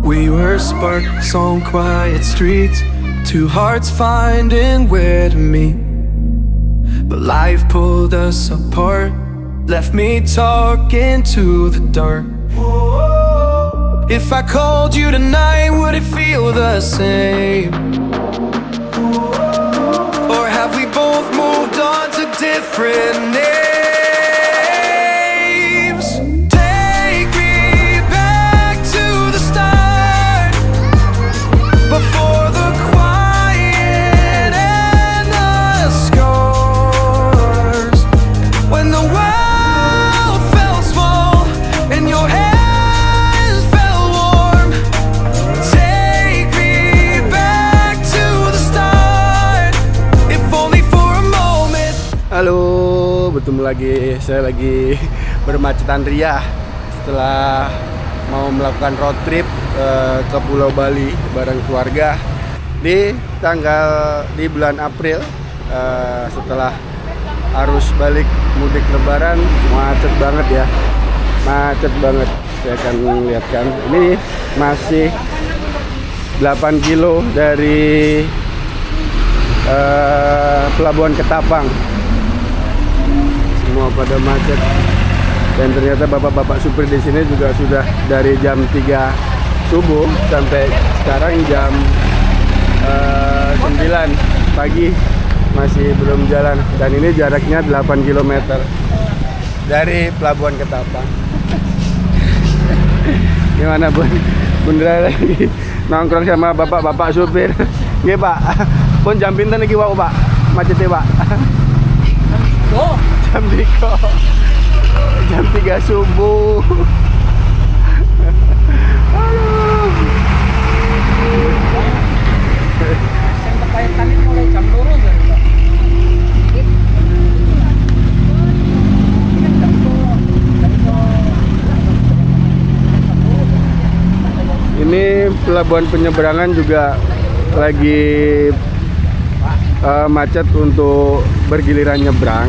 We were sparks on quiet streets, two hearts finding where to meet. But life pulled us apart, left me talking to the dark. If I called you tonight, would it feel the same? Or have we both moved on to different names? Take me back to the start, before the quiet and the scars. When the world felt small and your hands felt warm. Take me back to the start, if only for a moment. Halo, bertemu lagi. Saya lagi bermacetan Ria setelah mau melakukan road trip ke Pulau Bali bareng keluarga di bulan April, setelah arus balik mudik Lebaran. Macet banget ya, macet banget. Saya akan lihatkan. Ini masih 8 kilo dari Pelabuhan Ketapang. Semua pada macet. Dan ternyata bapak-bapak supir di sini juga sudah dari jam 3 subuh sampai sekarang jam 9 pagi masih belum jalan. Dan ini jaraknya 8 km dari Pelabuhan Ketapang. Gimana Bun? Bunda lagi nongkrong sama bapak-bapak supir. Nggih Pak. Pun jam pinten iki wau Pak? Macete Pak. Jam 3. Jam 3 subuh. Aduh. Yang terkaitan ini mulai jam 2 kan, Pak? Ini pelabuhan penyeberangan juga lagi macet untuk bergiliran nyebrang.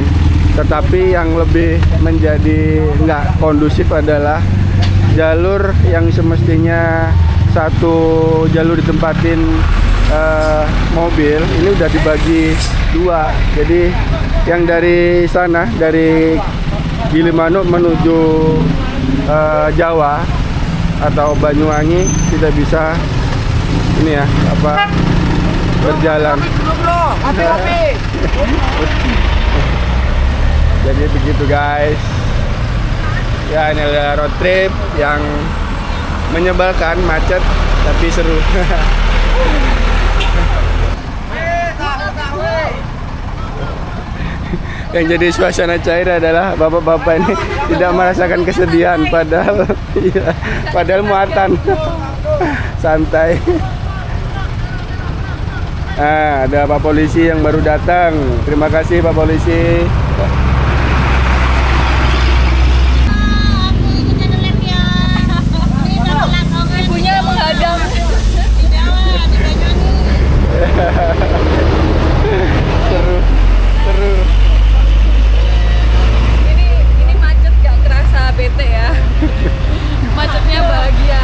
Tetapi yang lebih menjadi nggak kondusif adalah jalur yang semestinya satu jalur ditempatin mobil, ini udah dibagi dua. Jadi yang dari sana, dari Gilimanuk menuju Jawa atau Banyuwangi tidak bisa ini ya berjalan. Jadi begitu guys. Ya, ini adalah road trip yang menyebalkan, macet tapi seru. Yang jadi suasana cair adalah bapak-bapak ini tidak merasakan kesedihan, padahal padahal muatan. Santai. Nah, ada Pak Polisi yang baru datang. Terima kasih Pak Polisi. Ibunya menghadang. Seru. Ini macet gak kerasa bete ya. Macetnya bahagia.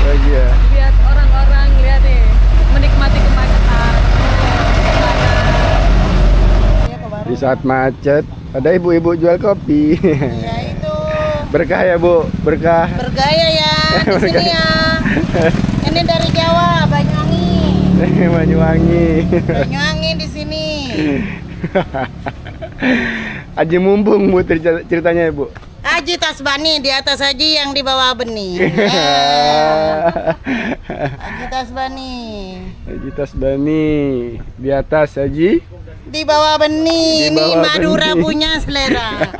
Bahagia. Lihat orang-orang, lihat nih, menikmati kemacetan. Di saat macet ada ibu-ibu jual kopi. Ya itu. Berkah ya Bu, berkah. Bergaya ya di sini ya. Ini dari Jawa, Banyuwangi. Banyuwangi. Banyuwangi di sini. Aji mumpung Bu ceritanya ya Bu. Haji Tasbani di atas haji yang di bawah benih. Haji Tasbani. Haji Tasbani di atas haji. Di bawah benih. Di bawah Ini Madura benih. punya selera.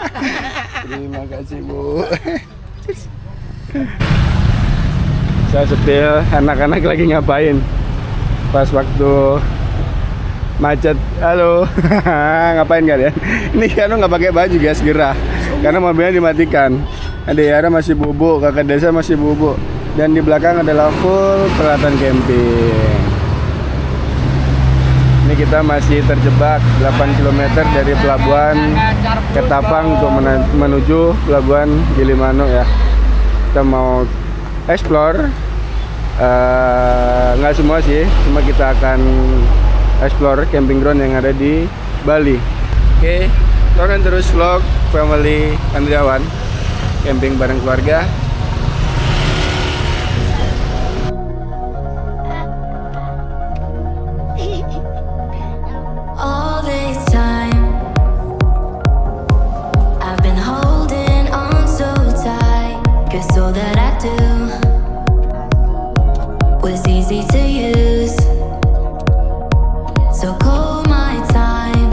Terima kasih Bu. Saya setel anak-anak lagi ngapain pas waktu macet. Halo. Ngapain kalian? Ini kan nggak pakai baju guys, gerah karena mobilnya dimatikan. Adik Yara masih bubuk, kakak desa masih bubuk, dan di belakang adalah full peralatan camping. Ini kita masih terjebak 8 km dari Pelabuhan Ketapang untuk menuju Pelabuhan Gilimanuk ya. Kita mau explore Nggak semua sih, cuma kita akan explore camping ground yang ada di Bali. Oke, tonton terus vlog family Andriawan camping bareng keluarga. All this time I've been holding on so tight, 'cause all that I do was easy to use. So call my time,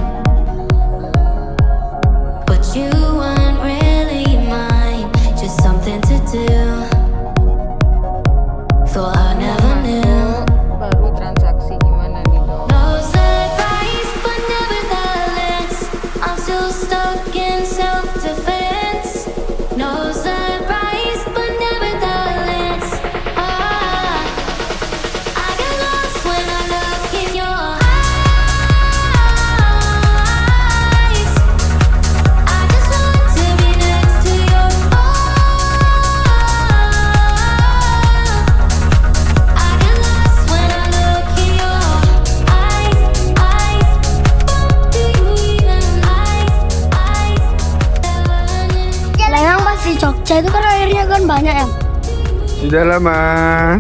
but you weren't really mine, just something to do. Thought I never knew. Baru transaksi gimana nih dong? No surprise, but nevertheless, I'm still stuck in self-defense. No surprise, but nevertheless, I get lost when I look in your eyes. I just want to be next to your I get lost when I look in your eyes. Do you even Memang pas di Jogja itu kan airnya kan banyak ya. Sudah lama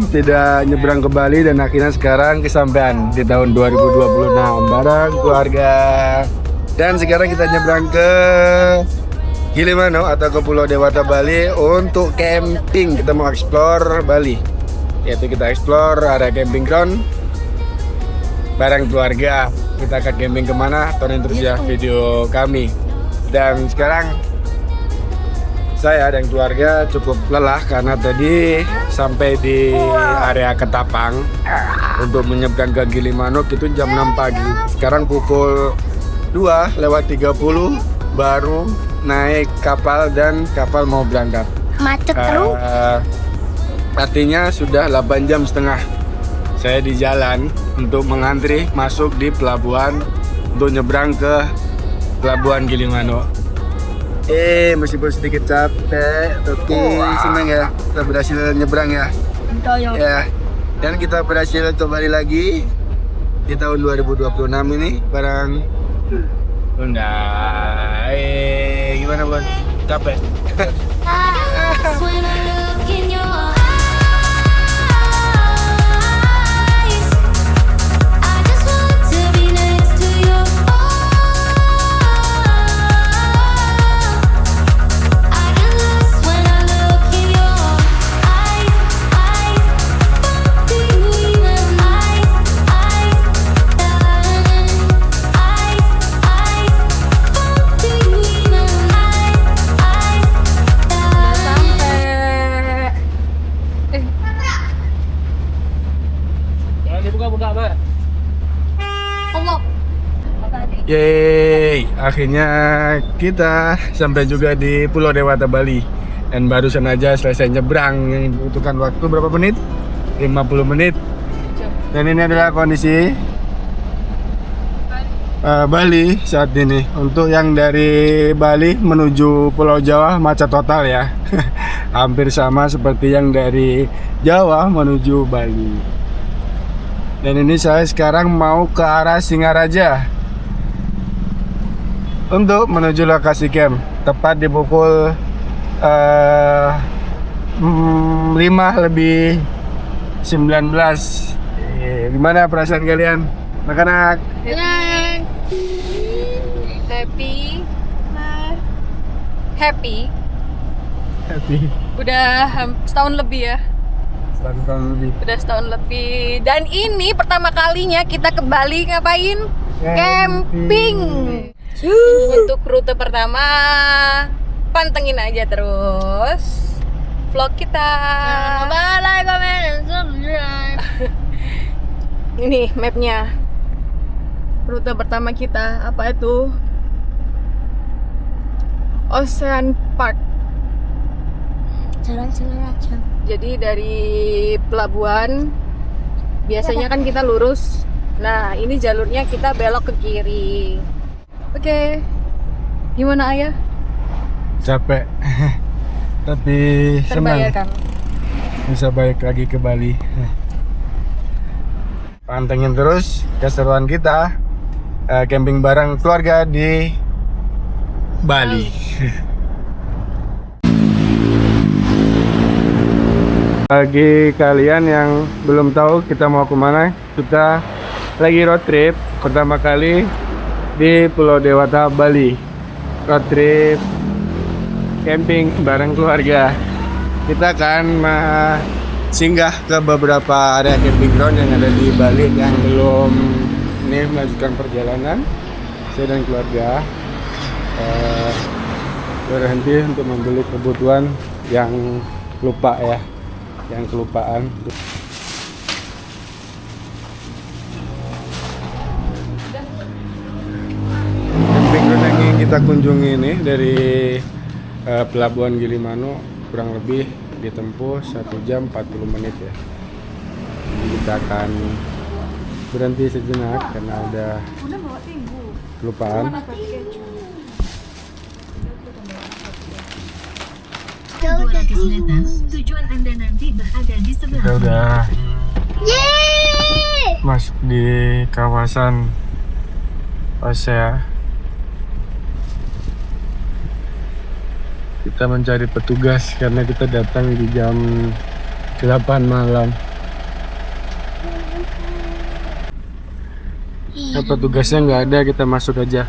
tidak nyebrang ke Bali dan akhirnya sekarang kesampaian di tahun 2026 bareng keluarga. Dan sekarang kita nyebrang ke Gilimanuk atau ke Pulau Dewata Bali untuk camping. Kita mau explore Bali, yaitu kita explore area camping ground bareng keluarga. Kita akan camping kemana? Tonton terus ya video kami. Dan sekarang saya dan keluarga cukup lelah karena tadi sampai di area Ketapang untuk menyeberang ke Gilimanuk itu jam 6 pagi. Sekarang pukul 2:30 baru naik kapal dan kapal mau berangkat. Macet terus. Artinya sudah 8 jam setengah saya di jalan untuk mengantri masuk di pelabuhan untuk nyebrang ke pelabuhan Gilimanuk. Meskipun sedikit capek, tapi senang ya kita berhasil nyebrang ya. Ya. Dan kita berhasil kembali lagi di tahun 2026 ini bareng Bunda. Gimana Bun? Capek? when I look in your eyes. I just want to be next to your I get lost when I look in your eyes. Do you even do you even Jangan dibuka-buka, Mbak. Yeay, akhirnya kita sampai juga di Pulau Dewata Bali. Dan barusan aja selesai nyebrang yang dibutuhkan waktu berapa menit? 50 menit. Dan ini adalah kondisi Bali saat ini. Untuk yang dari Bali menuju Pulau Jawa macet total ya. Hampir sama seperti yang dari Jawa menuju Bali. Dan ini saya sekarang mau ke arah Singaraja untuk menuju lokasi camp, tepat di pukul 5:19. Gimana perasaan kalian, anak-anak? Happy. Happy. Udah setahun lebih ya. Tahun lebih. Udah setahun lebih. Dan ini pertama kalinya kita ke Bali ngapain? Camping. Untuk rute pertama, pantengin aja terus vlog kita. Like, comment, and subscribe. Ini mapnya. Rute pertama kita apa itu? Ocean Park. Jalan-jalan aja. Jadi dari pelabuhan biasanya kan kita lurus. Nah, ini jalurnya kita belok ke kiri. Oke. Gimana Ayah? Capek. Tapi senang Terbayarkan. bisa balik lagi ke Bali. pantengin terus keseruan kita camping bareng keluarga di Bali. Bagi kalian yang belum tahu kita mau kemana, kita lagi road trip pertama kali di Pulau Dewata, Bali. Road trip camping bareng keluarga. Kita akan singgah ke beberapa area camping ground yang ada di Bali yang belum ini melanjutkan perjalanan. Saya dan keluarga berhenti untuk membeli kebutuhan yang lupa ya, yang kelupaan. Camping ground yang ingin kita kunjungi ini dari Pelabuhan Gilimanuk kurang lebih ditempuh 1 jam 40 menit ya. Kita akan berhenti sejenak karena ada kelupaan. Tujuan Anda nanti berada di sebelah Kita udah masuk di kawasan Osea. Kita mencari petugas karena kita datang di jam 8 malam. Nah, petugasnya nggak ada, kita masuk aja.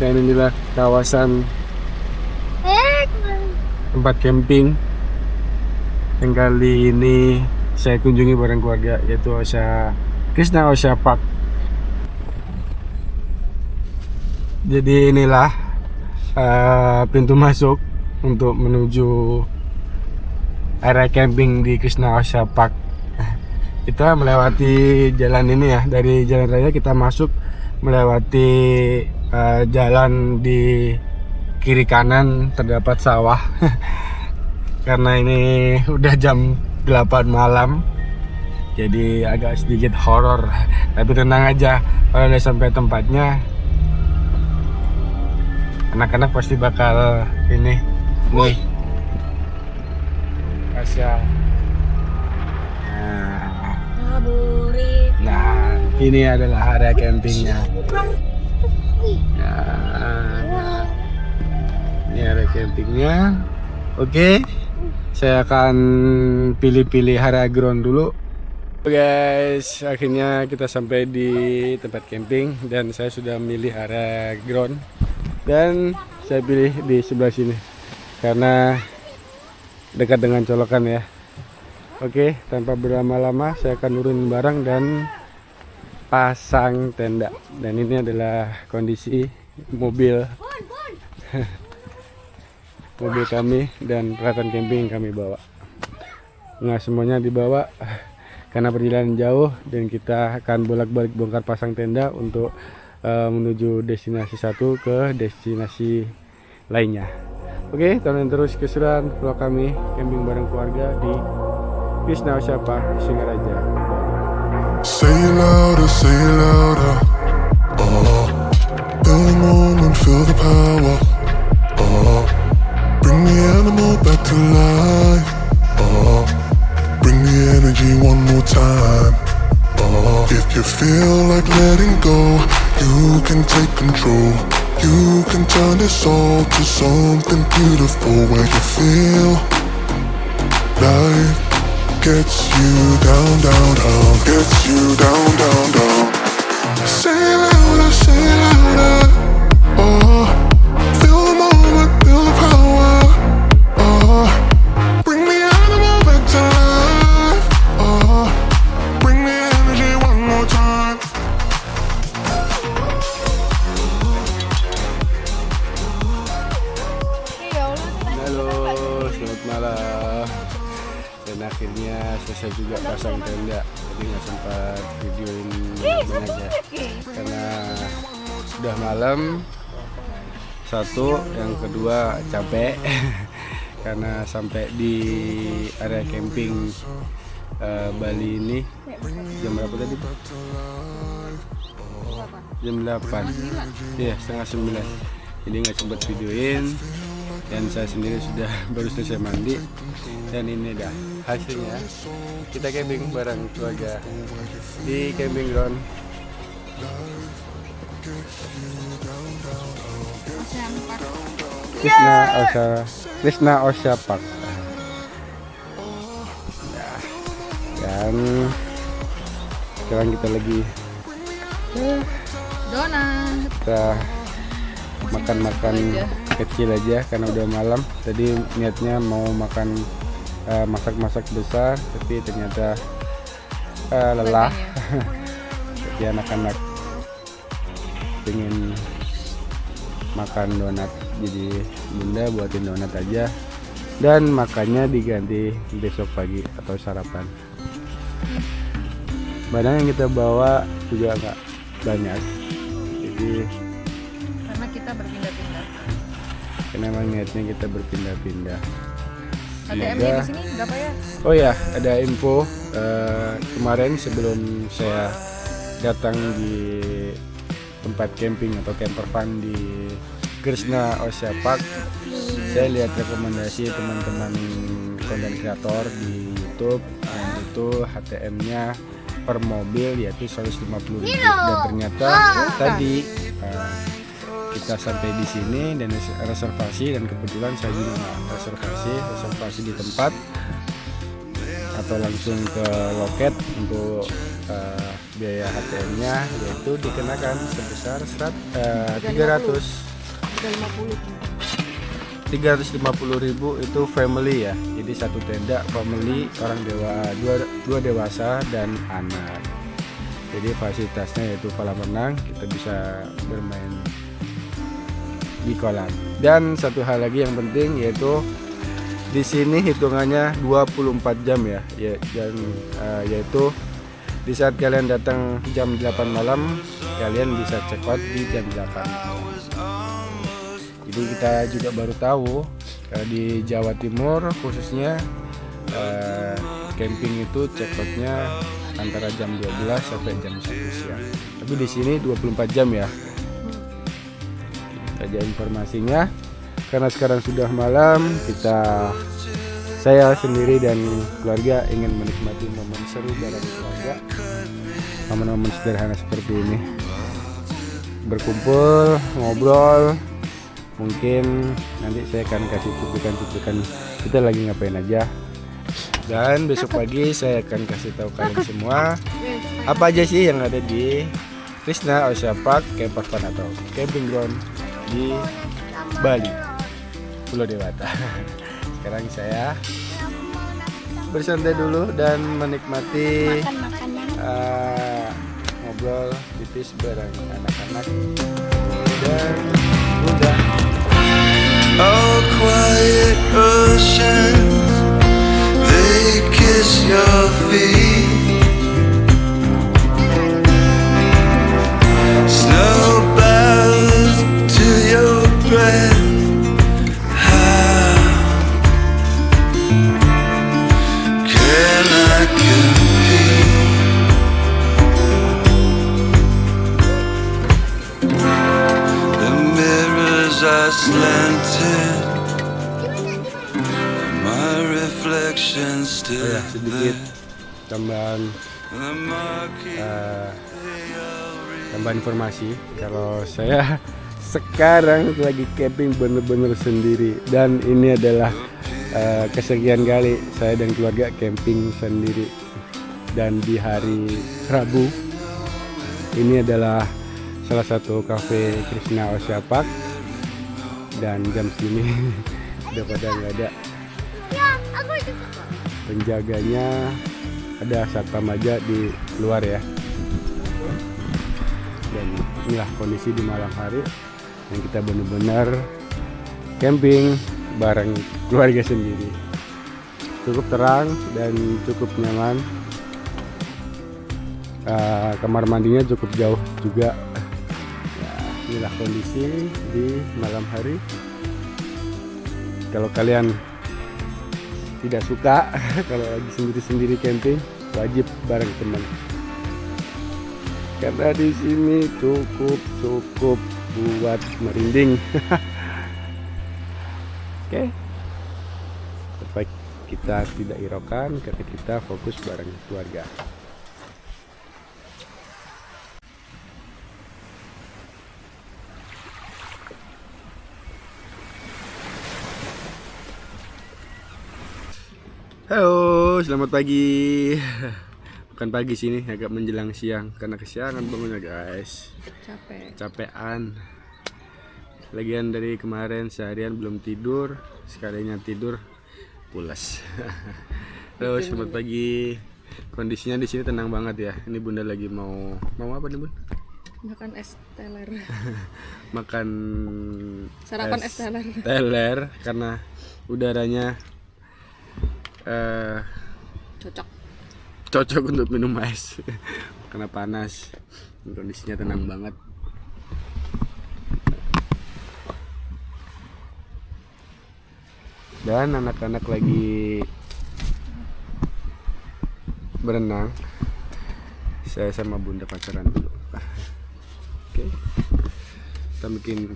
Dan inilah kawasan tempat camping yang kali ini saya kunjungi bareng keluarga, yaitu Krishna Osea Park. Jadi inilah pintu masuk untuk menuju area camping di Krishna Osea Park. Kita melewati jalan ini ya, dari jalan raya kita masuk melewati jalan di kiri kanan terdapat sawah. Karena ini udah jam 8 malam, jadi agak sedikit horor. Tapi tenang aja, kalau udah sampai tempatnya anak-anak pasti bakal ini nih Asya. Nah, ini adalah area campingnya. Nah, ini area campingnya. Oke, saya akan pilih-pilih area ground dulu. Guys, akhirnya kita sampai di tempat camping dan saya sudah milih area ground. Dan saya pilih di sebelah sini karena dekat dengan colokan ya. Oke, tanpa berlama-lama saya akan nurunin barang dan pasang tenda. Dan ini adalah kondisi mobil mobil kami dan peralatan camping yang kami bawa. Nggak semuanya dibawa karena perjalanan jauh dan kita akan bolak-balik bongkar pasang tenda untuk menuju destinasi satu ke destinasi lainnya. Oke, tonton terus keseruan vlog kami camping bareng keluarga di Krishna Osea Park, Singaraja. Say it louder, feel the moment, feel the power, bring the animal back to life, bring the energy one more time, if you feel like letting go, you can take control. You can turn this all to something beautiful where you feel life gets you down, down, down, gets you down, down, down. Say it louder, oh, feel the moment, feel the power, oh, bring the animal back to life, oh, bring the energy one more time. Halo, selamat malam. Dan akhirnya selesai juga pasang tenda. Jadi nggak sempat videoin banyak ya, karena sudah malam. Satu, yang kedua capek karena sampai di area camping Bali ini jam berapa tadi? Jam 8. Iya, setengah 9. Jadi nggak sempat videoin. Dan saya sendiri sudah baru selesai mandi. Dan ini dah hasilnya. Kita camping bareng keluarga di camping ground Krishna Osha Park. Nah, dan sekarang kita lagi Donat. kita makan-makan kecil aja karena udah malam. Tadi niatnya mau makan masak-masak besar, tapi ternyata lelah. Jadi anak-anak pengen makan donat, jadi bunda buatin donat aja dan makannya diganti besok pagi atau sarapan. Barang yang kita bawa juga nggak banyak, jadi Karena kita berpindah-pindah. karena memang niatnya kita berpindah-pindah. ATM Semoga- di sini berapa ya? Oh ya, ada info kemarin sebelum saya datang di tempat camping atau camper fun di Krishna Osha Park, saya lihat rekomendasi teman-teman konten kreator di YouTube yang itu HTM-nya per mobil yaitu 150.000 dan ternyata tadi kita sampai di sini dan reservasi, dan kebetulan saya juga nggak reservasi di tempat atau langsung ke loket untuk biaya HTM-nya, yaitu dikenakan sebesar 350.000 itu family ya, jadi satu tenda family, orang dua dewasa dan anak. Jadi fasilitasnya yaitu kolam renang, kita bisa bermain di kolam. Dan satu hal lagi yang penting yaitu di sini hitungannya 24 jam ya, dan yaitu di saat kalian datang jam 8 malam, kalian bisa check out di jam 8 malam. Jadi kita juga baru tahu di Jawa Timur khususnya camping itu check outnya antara jam 12 sampai jam 1 siang. Tapi di sini 24 jam ya. Aja informasinya, karena sekarang sudah malam, saya sendiri dan keluarga ingin menikmati momen seru bareng keluarga, momen-momen sederhana seperti ini, berkumpul, ngobrol. Mungkin nanti saya akan kasih cuplikan kita lagi ngapain aja, dan besok pagi saya akan kasih tahu kalian semua apa aja sih yang ada di Krishna Osha Park Camper Fun atau Camping Ground di Bali, Pulau Dewata. Sekarang saya bersantai dulu dan menikmati ngobrol tipis bareng anak-anak dan bunda. Oh, quiet oceans, they kiss your feet. Snow bows to your breath. How can I compete? The mirrors are slanted, my reflection still Sedikit tambahan informasi kalau saya sekarang lagi camping bener-bener sendiri, dan ini adalah kesekian kali saya dan keluarga camping sendiri. Dan di hari Rabu ini adalah salah satu kafe Krishna Osha Park, dan jam segini udah pada nggak ada penjaganya, ada satpam aja di luar ya. Dan inilah kondisi di malam hari yang kita benar-benar camping bareng keluarga sendiri. Cukup terang dan cukup nyaman. Kamar mandinya cukup jauh juga. Inilah kondisi di malam hari. Kalau kalian tidak suka kalau lagi sendiri-sendiri camping, wajib bareng teman. Karena di sini cukup buat merinding. Oke. Supaya kita tidak irokan, karena kita fokus bareng keluarga. Halo, selamat pagi. Bukan pagi sini, agak menjelang siang karena kesiangan bangunnya guys. Capean. Lagian dari kemarin seharian belum tidur, sekalinya tidur pulas. Halo, selamat pagi. Kondisinya di sini tenang banget ya. Ini Bunda lagi mau apa nih Bun? Makan es teler. Makan Sarapan es teler. teler karena udaranya cocok untuk minum es karena panas. Kondisinya tenang banget. Dan anak-anak lagi berenang. Saya sama Bunda pacaran dulu. Oke. Kita bikin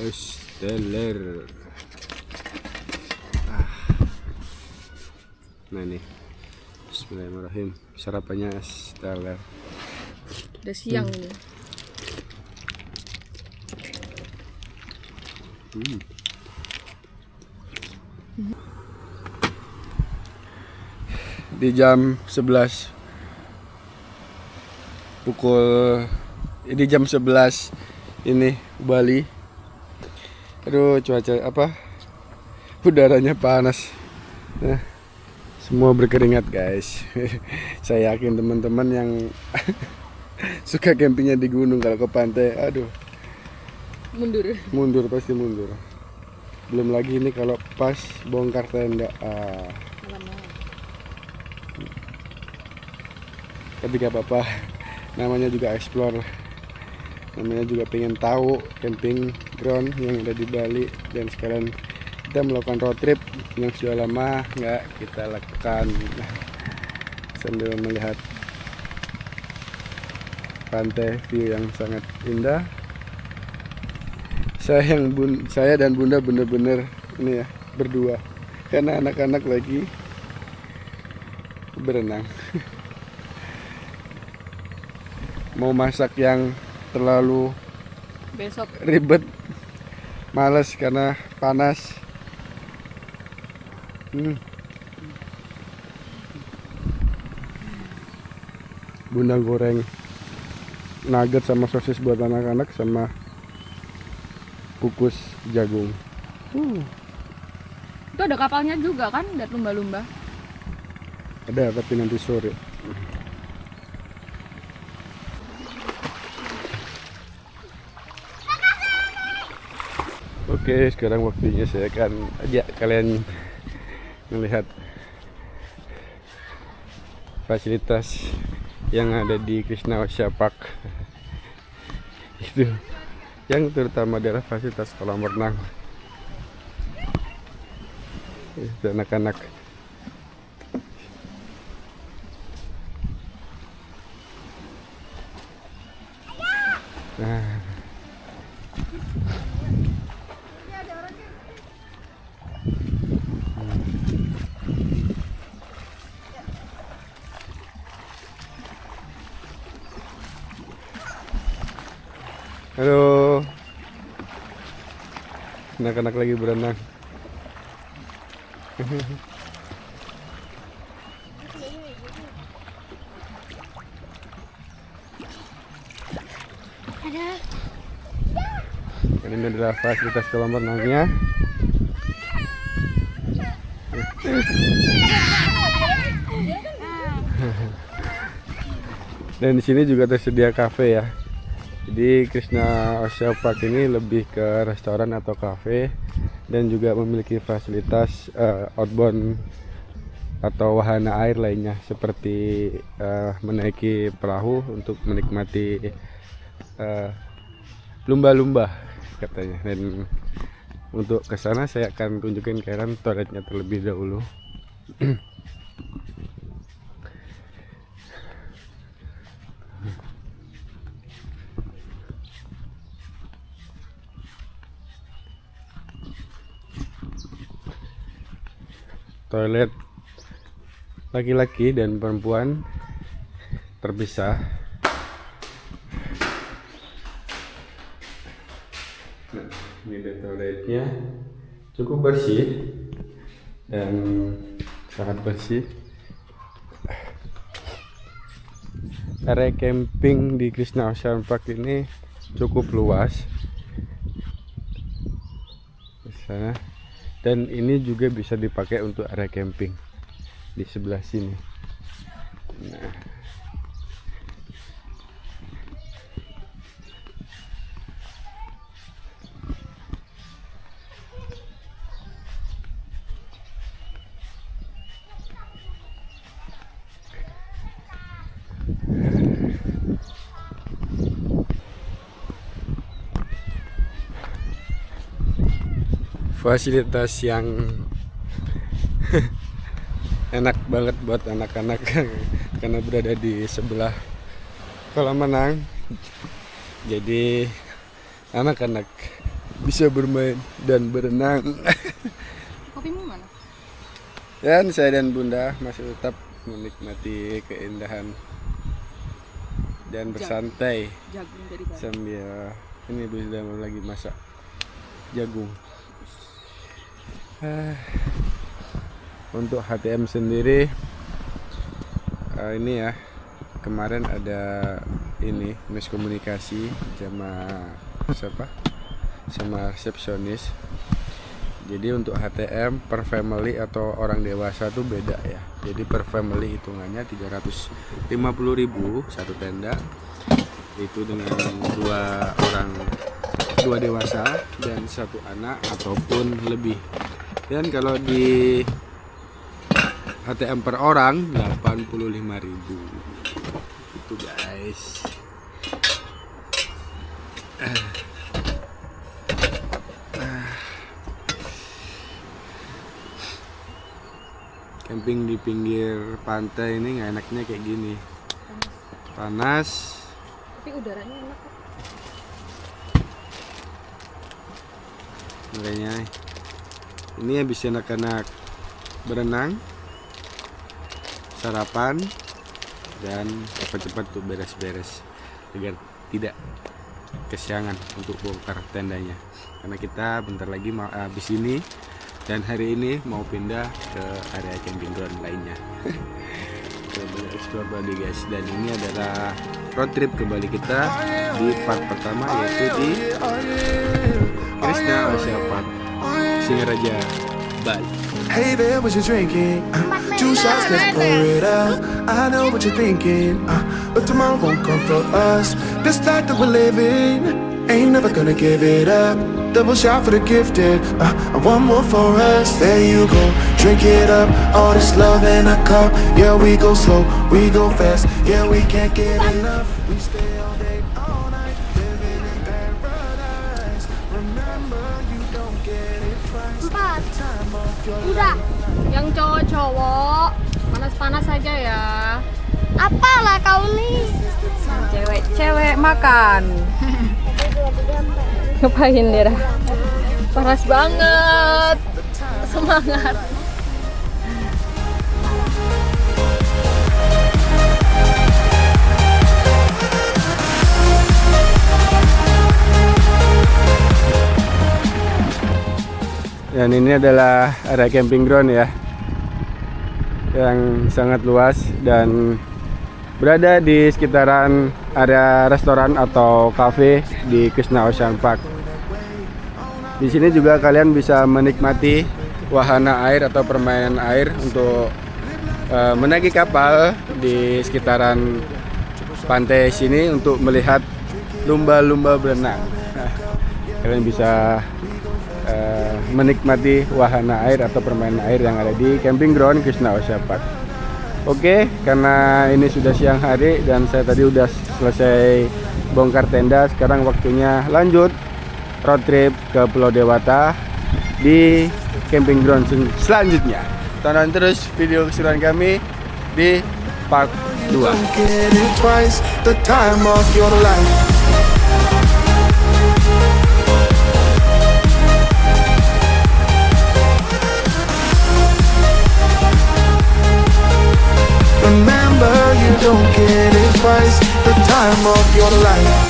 es teler. Nah nih, bismillahirrahmanirrahim. Sarapannya es teler. Udah siang ini. Di jam 11 di jam 11 ini Bali. Aduh, cuaca udaranya panas. Nah, semua berkeringat guys. Saya yakin teman-teman yang suka campingnya di gunung kalau ke pantai, aduh, mundur pasti mundur. Belum lagi ini kalau pas bongkar tenda. Tapi gak apa-apa, namanya juga explore, namanya juga pengen tahu camping ground yang ada di Bali. Dan sekarang kita melakukan road trip yang sudah lama nggak kita lakukan, sambil melihat pantai, view yang sangat indah. Saya dan Bunda bener-bener ini ya berdua karena anak-anak lagi berenang. Mau masak yang terlalu Besok ribet, males karena panas. Bunda goreng nugget sama sosis buat anak-anak sama kukus jagung. itu ada kapalnya juga kan, ada lumba-lumba. Ada tapi nanti sore. Oke, sekarang waktunya saya akan ajak kalian melihat fasilitas yang ada di Krishna Ocean Park. Itu yang terutama adalah fasilitas kolam renang. Itu anak-anak. Nah, halo, anak-anak lagi berenang. Ini adalah fasilitas kolam renangnya. Dan di sini juga tersedia kafe ya. Jadi Krishna Ocean Park ini lebih ke restoran atau kafe dan juga memiliki fasilitas outbound atau wahana air lainnya seperti menaiki perahu untuk menikmati lumba-lumba katanya. Dan untuk ke sana saya akan tunjukin kalian toiletnya terlebih dahulu. toilet laki-laki dan perempuan terpisah. Nah, ini toiletnya cukup bersih dan sangat bersih. Area camping di Krishna Ocean Park ini cukup luas di sana, dan ini juga bisa dipakai untuk area camping di sebelah sini. Nah, fasilitas yang enak banget buat anak-anak karena berada di sebelah kolam renang. Jadi anak-anak bisa bermain dan berenang. Kopimu mana? Dan saya dan Bunda masih tetap menikmati keindahan dan bersantai Jagung dari Bali. sambil ini Bunda lagi masak jagung. Untuk HTM sendiri ini ya, kemarin ada ini miskomunikasi sama resepsionis. Jadi untuk HTM per family atau orang dewasa tuh beda ya. Jadi per family hitungannya 350.000 satu tenda, itu dengan dua dewasa dan satu anak ataupun lebih. Dan kalau di HTM per orang 85.000 itu guys. Camping di pinggir pantai ini nggak enaknya kayak gini, panas. Tapi udaranya enak kok. Makanya ini habis anak-anak berenang, sarapan, dan cepat-cepat tuh beres-beres agar tidak kesiangan untuk bongkar tendanya, karena kita bentar lagi mau habis ini dan hari ini mau pindah ke area camping ground lainnya. Kita banyak explore Bali guys, dan ini adalah road trip ke Bali kita di part pertama, yaitu di Krishna Ocean Park, Singaraja, Bali. Hey there, what you drinking? 2 shots, let's pour it out. I know what you're thinking, but tomorrow won't come for us. This life that we're living, ain't never gonna give it up. Double shot for the gifted, and one more for us. There you go, drink it up. All this love in a cup. Yeah, we go slow, we go fast. Yeah, we can't get enough. We stay all day, all night, living in paradise. Remember, you don't get it twice. Time of your life. Yang cowok-cowok panas-panas saja ya. Apalah kau nih? Cewek-cewek makan. Ngapain Dera? Panas banget. Semangat. Dan ini adalah area camping ground ya, yang sangat luas dan berada di sekitaran area restoran atau cafe di Krishna Ocean Park. Di sini juga kalian bisa menikmati wahana air atau permainan air untuk menaiki kapal di sekitaran pantai sini untuk melihat lumba-lumba berenang. Nah, kalian bisa menikmati wahana air atau permainan air yang ada di camping ground Krishna Ocean Park. Oke, karena ini sudah siang hari dan saya tadi udah selesai bongkar tenda, sekarang waktunya lanjut road trip ke Pulau Dewata di camping ground selanjutnya. Tonton terus video keseruan kami di part 2. Don't get it twice. The time of your life. paradise, the time of your life.